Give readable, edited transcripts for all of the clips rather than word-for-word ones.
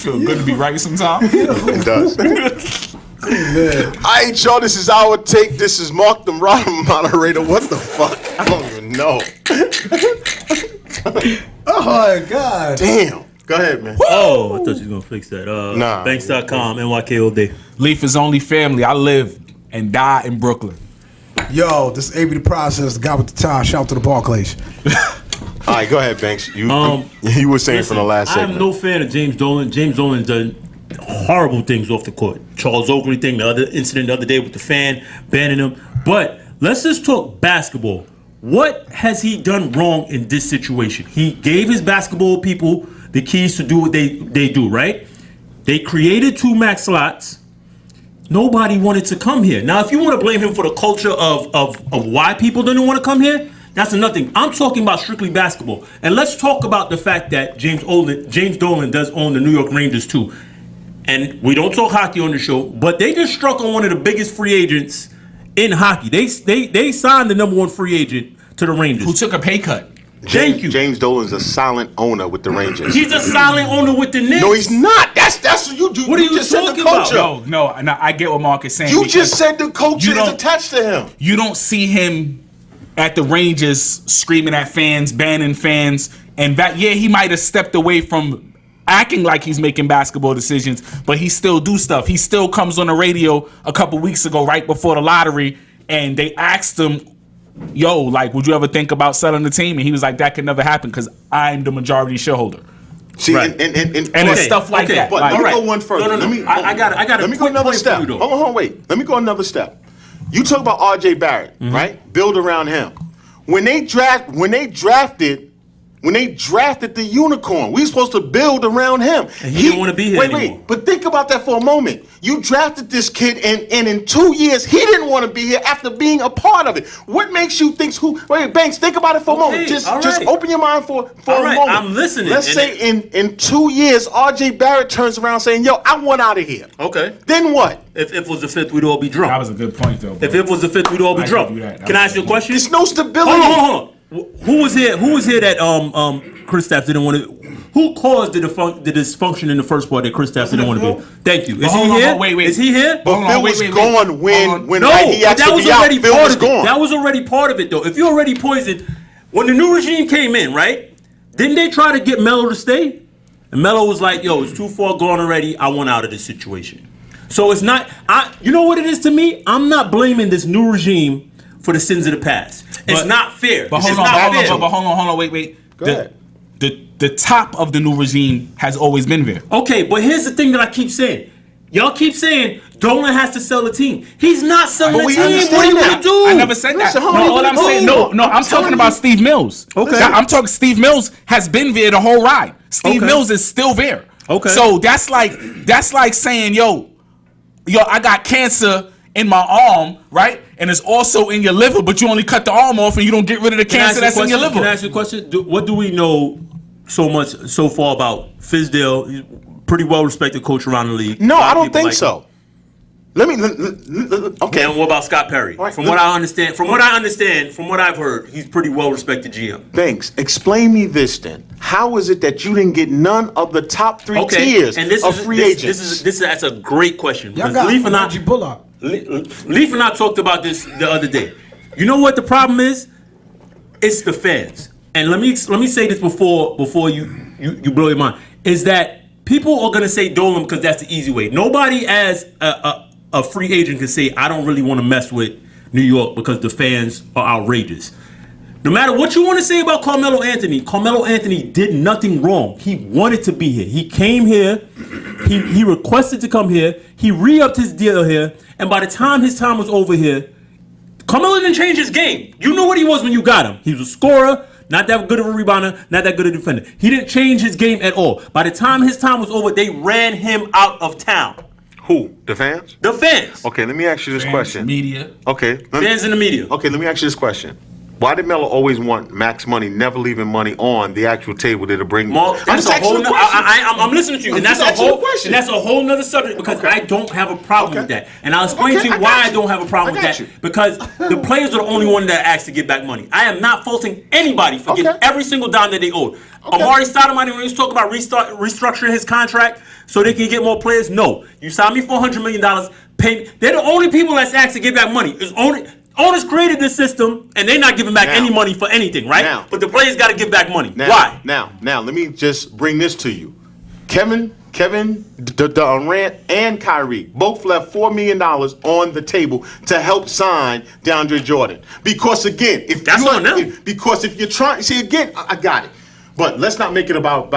feel good to be right sometimes. It does. Alright, y'all, this is our take. This is Marc the moderator. What the fuck? I don't even know. Oh my God. Damn. Go ahead, man. Oh, I thought you were going to fix that. Nah. Banks.com, NYK all day. Leaf is only family. I live and die in Brooklyn. Yo, this is Avery the Process, the guy with the tie. Shout out to the Barclays. All right, go ahead, Banks. You were saying from the last segment. I'm no fan of James Dolan. James Dolan's done horrible things off the court. Charles Oakley thing, the other incident the other day with the fan banning him. But let's just talk basketball. What has he done wrong in this situation? He gave his basketball people the keys to do what they do, right? They created 2 max slots. Nobody wanted to come here. Now, if you want to blame him for the culture of why people didn't want to come here, that's another thing. I'm talking about strictly basketball. And let's talk about the fact that James Dolan does own the New York Rangers too. And we don't talk hockey on the show, but they just struck on one of the biggest free agents in hockey. They signed the number 1 free agent to the Rangers. Who took a pay cut. Thank you. James Dolan's a silent owner with the Rangers. He's a silent owner with the Knicks. No, he's not. That's what you do. What are you just said talking the culture. about? No, I get what Mark is saying. You just said the culture is attached to him. You don't see him at the Rangers screaming at fans, banning fans, and that. Yeah, he might have stepped away from acting like he's making basketball decisions, but he still do stuff. He still comes on the radio a couple weeks ago, right before the lottery, and they asked him, yo, like, would you ever think about selling the team? And he was like, that could never happen because I'm the majority shareholder. See, right. and it's stuff like that. But like, let me go one further. No. I got Let me go another step. Hold on, wait. Let me go another step. You talk about R.J. Barrett, right? Build around him. When they drafted the unicorn, we were supposed to build around him. And he didn't want to be here anymore. Wait. But think about that for a moment. You drafted this kid, and in 2 years, he didn't want to be here after being a part of it. What makes you think Wait, Banks, think about it for a moment. Just open your mind for a moment. I'm listening. Let's say in 2 years, R.J. Barrett turns around saying, yo, I want out of here. Okay. Then what? If it was the 5th, we'd all be drunk. That was a good point, though. Bro. If it was the 5th, we'd all be drunk. Can I ask you a question? There's no stability. Hold on. Who was here that Chris Stapps didn't want to? Who caused the dysfunction in the first part that Chris Stapps didn't want to be? Thank you. Is he here? Wait. Is he here? But Phil was gone when no, he asked that was to be out. already Phil part was of gone. it. That was already part of it, though. If you're already poisoned, when the new regime came in, right? Didn't they try to get Melo to stay? And Melo was like, "Yo, it's too far gone already. I want out of this situation." So it's not. You know what it is to me? I'm not blaming this new regime for the sins of the past. It's not fair. But hold on, wait. Go ahead. The top of the new regime has always been there. Okay, but here's the thing that I keep saying. Y'all keep saying Dolan has to sell the team. He's not selling the team. What are you going to do? I never said that. I'm talking about Steve Mills. Okay. I'm talking Steve Mills has been there the whole ride. Steve Mills is still there. Okay. So that's like saying, yo, I got cancer in my arm, right? And it's also in your liver, but you only cut the arm off and you don't get rid of the cancer that's in your liver. Can I ask you a question? What do we know so far about Fizdale? He's a pretty well-respected coach around the league. No, I don't think so. Okay. And what about Scott Perry? Right, from what I've heard, he's pretty well-respected GM. Banks, explain me this then. How is it that you didn't get none of the top 3 tiers of free agents? That's a great question. Y'all got Reggie Bullock. Leaf and I talked about this the other day. You know what the problem is? It's the fans. And let me say this before you blow your mind. Is that people are gonna say Dolan because that's the easy way. Nobody as a free agent can say I don't really want to mess with New York because the fans are outrageous. No matter what you want to say about Carmelo Anthony did nothing wrong. He wanted to be here. He came here. He requested to come here. He re-upped his deal here. And by the time his time was over here, Carmelo didn't change his game. You knew what he was when you got him. He was a scorer, not that good of a rebounder, not that good of a defender. He didn't change his game at all. By the time his time was over, they ran him out of town. Who? The fans? The fans. Okay, let me ask you this question. Media. Okay. Fans in the media. Okay, let me ask you this question. Why did Melo always want max money, never leaving money on the actual table that'll bring? Mark, that's a whole. I'm listening to you, and that's a whole nother subject because I don't have a problem with that, and I'll explain to you why I don't have a problem with that. Because the players are the only one that asked to get back money. I am not faulting anybody for getting every single dime that they owed. Amari Stoudemire, when he was talking about restructuring his contract so they can get more players, no, you signed me for $100 million. Pay me. They're the only people that's asked to get back money. Owners created this system, and they're not giving back any money for anything, right? But the players got to give back money. Why? Now, let me just bring this to you. Kevin, Durant, and Kyrie both left $4 million on the table to help sign DeAndre Jordan. Because again, if you're trying, see again, I got it. But let's not make it about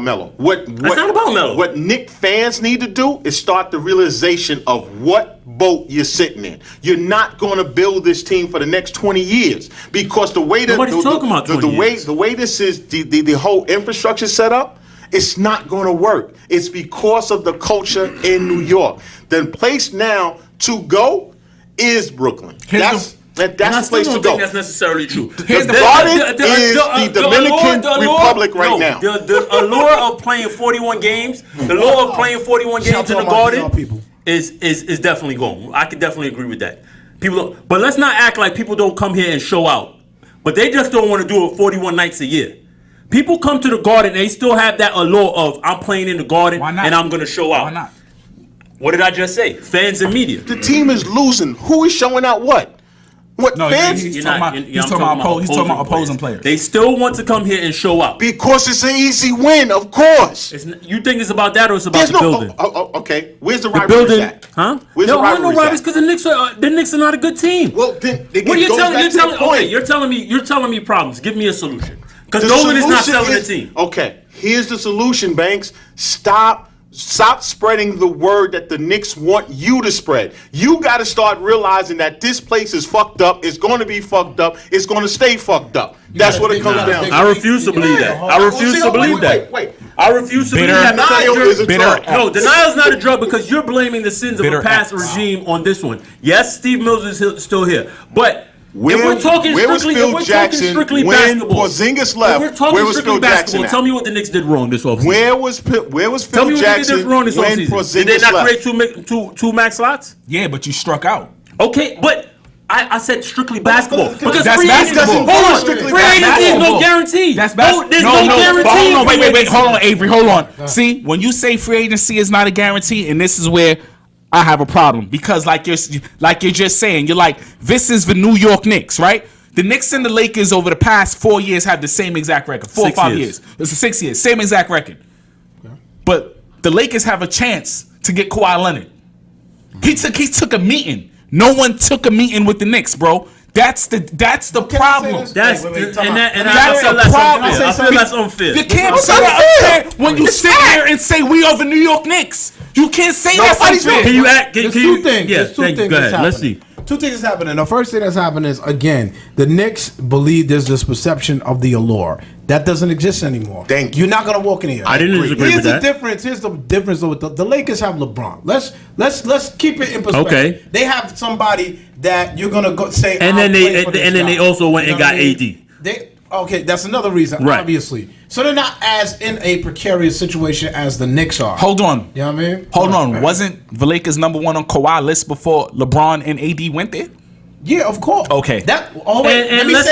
Melo. It's not about Melo. What Knicks fans need to do is start the realization of what boat you're sitting in. You're not going to build this team for the next 20 years because the way the way this is the whole infrastructure set up, it's not going to work. It's because of the culture in New York. The place now to go is Brooklyn. That's the place to go. Think that's necessarily true. The Garden is the Dominican Republic right now. The allure of playing 41 games, in the Garden is definitely gone. I could definitely agree with that. But let's not act like people don't come here and show out. But they just don't want to do it 41 nights a year. People come to the Garden, they still have that allure of I'm playing in the Garden and I'm going to show out. Why not? What did I just say? Fans and media. The team is losing. Who is showing out what? What fans? He's talking about opposing players. They still want to come here and show up because it's an easy win, of course. You think it's about that or it's about the building? Okay, where's the rivalry at? Huh? Where's the rivalry at? Because the Knicks are not a good team. Well, then you're telling me problems. Give me a solution. Because Nolan is not selling the team. Okay, here's the solution, Banks. Stop spreading the word that the Knicks want you to spread. You got to start realizing that this place is fucked up. It's going to be fucked up. It's going to stay fucked up. That's what it comes down to. I refuse to believe that. I refuse to believe that. I refuse to believe that. Denial is a drug. No, denial is not a drug because you're blaming the sins of a past regime on this one. Yes, Steve Mills is still here. But if we're talking strictly basketball, Porzingis left, if we're talking strictly basketball, tell me what the Knicks did wrong this offseason. Where was Phil Jackson when Porzingis left? Did they not create two max slots? Yeah, but you struck out. Okay, but I said strictly basketball because that's free basketball. Free agency is no guarantee. That's basketball. There's no guarantee. Wait. Hold on, Avery. Hold on. See, when you say free agency is not a guarantee, and this is where I have a problem because, like you're just saying, you're like, this is the New York Knicks, right? The Knicks and the Lakers over the past 4 years have the same exact record. 4 or 5 years. It's 6 years, same exact record. But the Lakers have a chance to get Kawhi Leonard. He took a meeting. No one took a meeting with the Knicks, bro. That's the problem. I feel that's unfair. You can't say that unfair when you sit here and say we are the New York Knicks. You can't say that's unfair. Can you act? There's two things. Yes, go ahead. Let's see. Two things is happening. The first thing that's happening is, again, the Knicks believe there's this perception of the allure. That doesn't exist anymore. Thank you. You're not going to walk in here. I didn't disagree with that. Here's the difference with the Lakers have LeBron. Let's keep it in perspective. Okay. They have somebody that you're going to go say. And then they also went and got AD. Okay, that's another reason, right. Obviously. So they're not as in a precarious situation as the Knicks are. Hold on. You know what I mean? Hold on. Wasn't the Lakers number one on Kawhi list before LeBron and AD went there? Yeah, of course. Okay. Hold on. And that's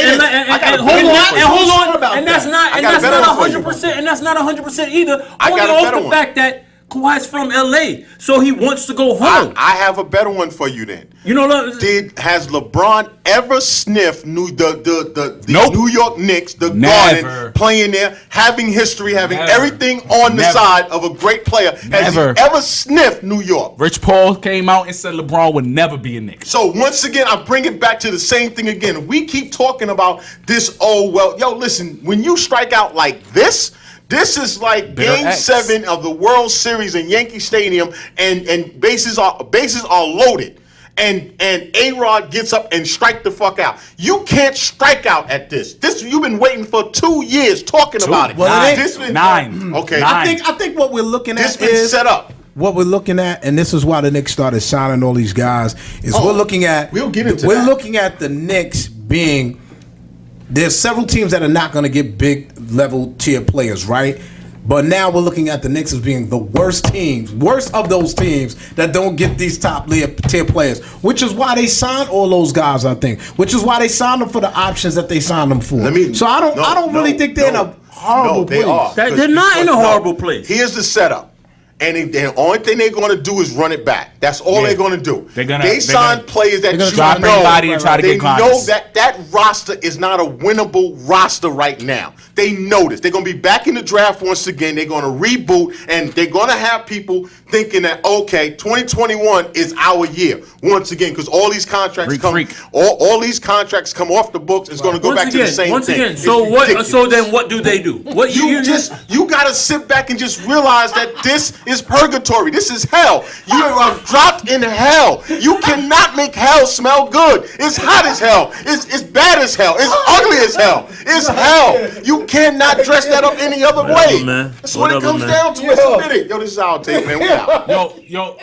not 100%. And that's not 100% either. Only off the fact that Kawhi's from LA, so he wants to go home. I have a better one for you then. You know, has LeBron ever sniffed New York Knicks, the Never. Garden, playing there, having history, having everything on the side of a great player? Has he ever sniffed New York? Rich Paul came out and said LeBron would never be a Knick. So once again, I bring it back to the same thing again. We keep talking about this. Listen, when you strike out like this. This is like Game 7 of the World Series in Yankee Stadium, and bases are loaded, and A-Rod gets up and strike the fuck out. You can't strike out at this. You've been waiting for 2 years talking about it. Well, Nine. Okay. I think what we're looking at is set up. What we're looking at, and this is why the Knicks started signing all these guys, is we're looking at. We'll get into We're looking at the Knicks being there's several teams that are not going to get big level tier players, right? But now we're looking at the Knicks as being the worst of those teams that don't get these top tier players, which is why they signed all those guys, I think. Which is why they signed them for the options that they signed them for. So I don't really think they're in a horrible place. They're not in a horrible place. Here's the setup. And the only thing they're going to do is run it back. That's all they're going to do. They sign players that you drop everybody and try to get They know that roster is not a winnable roster right now. They know this. They're going to be back in the draft once again. They're going to reboot, and they're going to have people thinking that, okay, 2021 is our year once again, because all these contracts all these contracts come off the books. It's going to go back to the same thing. Once again, so then what do they do? What you got to sit back and just realize that this is purgatory. This is hell. You are dropped in hell. You cannot make hell smell good. It's hot as hell. It's bad as hell. It's ugly as hell. It's hell. You cannot dress that up any other way. Man. That's what it comes down to. Yo, this is our take, man. We out. Yo.